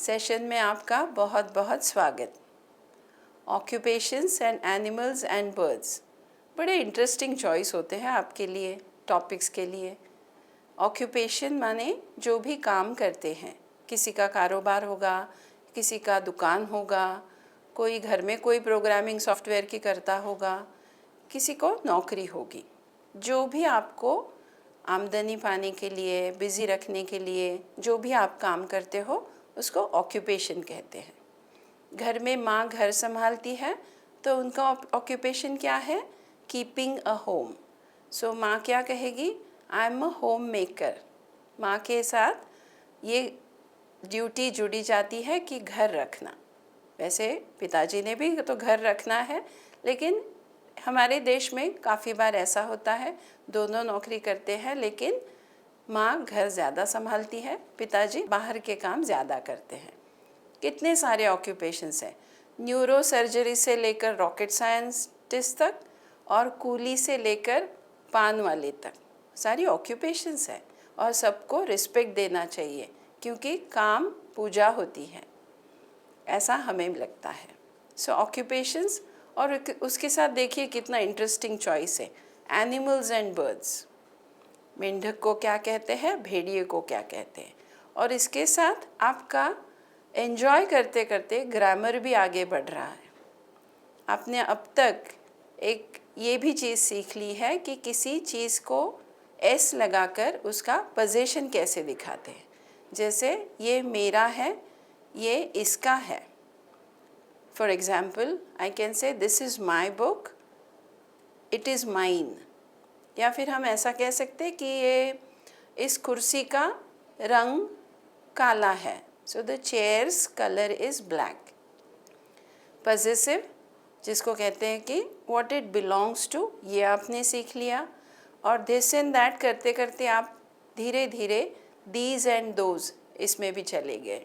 Session में आपका बहुत बहुत स्वागत। Occupations and animals and birds बड़े इंटरेस्टिंग चॉइस होते हैं आपके लिए टॉपिक्स के लिए। ऑक्यूपेशन माने जो भी काम करते हैं, किसी का कारोबार होगा, किसी का दुकान होगा, कोई घर में कोई प्रोग्रामिंग सॉफ्टवेयर की करता होगा, किसी को नौकरी होगी। जो भी आपको आमदनी पाने के लिए, बिज़ी रखने के लिए जो भी आप काम करते हो उसको ऑक्यूपेशन कहते हैं। घर में माँ घर संभालती है तो उनका ऑक्यूपेशन क्या है? Keeping a home. सो माँ क्या कहेगी? I am a home maker. माँ के साथ ये ड्यूटी जुड़ी जाती है कि घर रखना। वैसे पिताजी ने भी तो घर रखना है, लेकिन हमारे देश में काफ़ी बार ऐसा होता है दोनों नौकरी करते हैं, लेकिन माँ घर ज़्यादा संभालती है, पिताजी बाहर के काम ज़्यादा करते हैं। कितने सारे ऑक्यूपेशंस हैं, न्यूरो सर्जरी से लेकर रॉकेट साइंटिस्ट तक और कूली से लेकर पान वाले तक सारी ऑक्यूपेशंस है। और सबको रिस्पेक्ट देना चाहिए क्योंकि काम पूजा होती है, ऐसा हमें लगता है। सो ऑक्यूपेशंस, और उसके साथ देखिए कितना इंटरेस्टिंग चॉइस है, एनिमल्स एंड बर्ड्स। मेंढक को क्या कहते हैं, भेड़िए को क्या कहते हैं। और इसके साथ आपका एंजॉय करते करते ग्रामर भी आगे बढ़ रहा है। आपने अब तक एक ये भी चीज़ सीख ली है कि किसी चीज़ को एस लगाकर उसका पोजीशन कैसे दिखाते हैं। जैसे ये मेरा है, ये इसका है। For example I can say this is my book, it is mine. या फिर हम ऐसा कह सकते हैं कि ये इस कुर्सी का रंग काला है, so the chairs colour is black. Possessive जिसको कहते हैं कि व्हाट इट बिलोंग्स टू, ये आपने सीख लिया। और दिस एंड दैट करते करते आप धीरे धीरे दीज एंड दोज इसमें भी चले गए।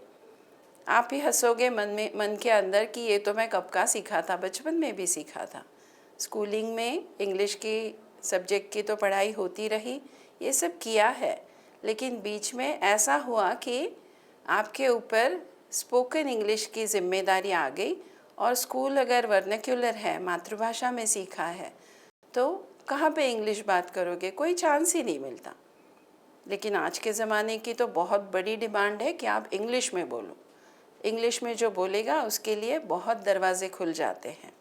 आप ही हंसोगे मन के अंदर कि ये तो मैं कब का सीखा था, बचपन में भी सीखा था। स्कूलिंग में इंग्लिश की सब्जेक्ट की तो पढ़ाई होती रही, ये सब किया है, लेकिन बीच में ऐसा हुआ कि आपके ऊपर स्पोकन इंग्लिश की जिम्मेदारी आ गई। और स्कूल अगर वर्नाक्युलर है, मातृभाषा में सीखा है, तो कहाँ पे इंग्लिश बात करोगे, कोई चांस ही नहीं मिलता। लेकिन आज के ज़माने की तो बहुत बड़ी डिमांड है कि आप इंग्लिश में बोलो। इंग्लिश में जो बोलेगा उसके लिए बहुत दरवाजे खुल जाते हैं।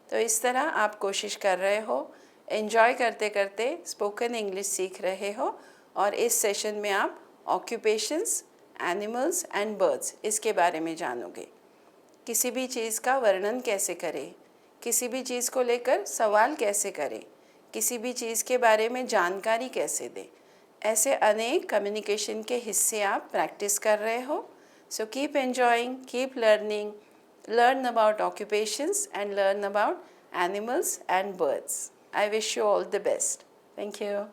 तो इस तरह आप कोशिश कर रहे हो, एंजॉय करते करते स्पोकन इंग्लिश सीख रहे हो। और इस सेशन में आप ऑक्यूपेशंस, एनिमल्स एंड बर्ड्स इसके बारे में जानोगे। किसी भी चीज़ का वर्णन कैसे करें, किसी भी चीज़ को लेकर सवाल कैसे करें, किसी भी चीज़ के बारे में जानकारी कैसे दें, ऐसे अनेक कम्युनिकेशन के हिस्से आप प्रैक्टिस कर रहे हो। So keep enjoying, keep learning, learn about occupations and learn about animals and birds. I wish you all the best. Thank you.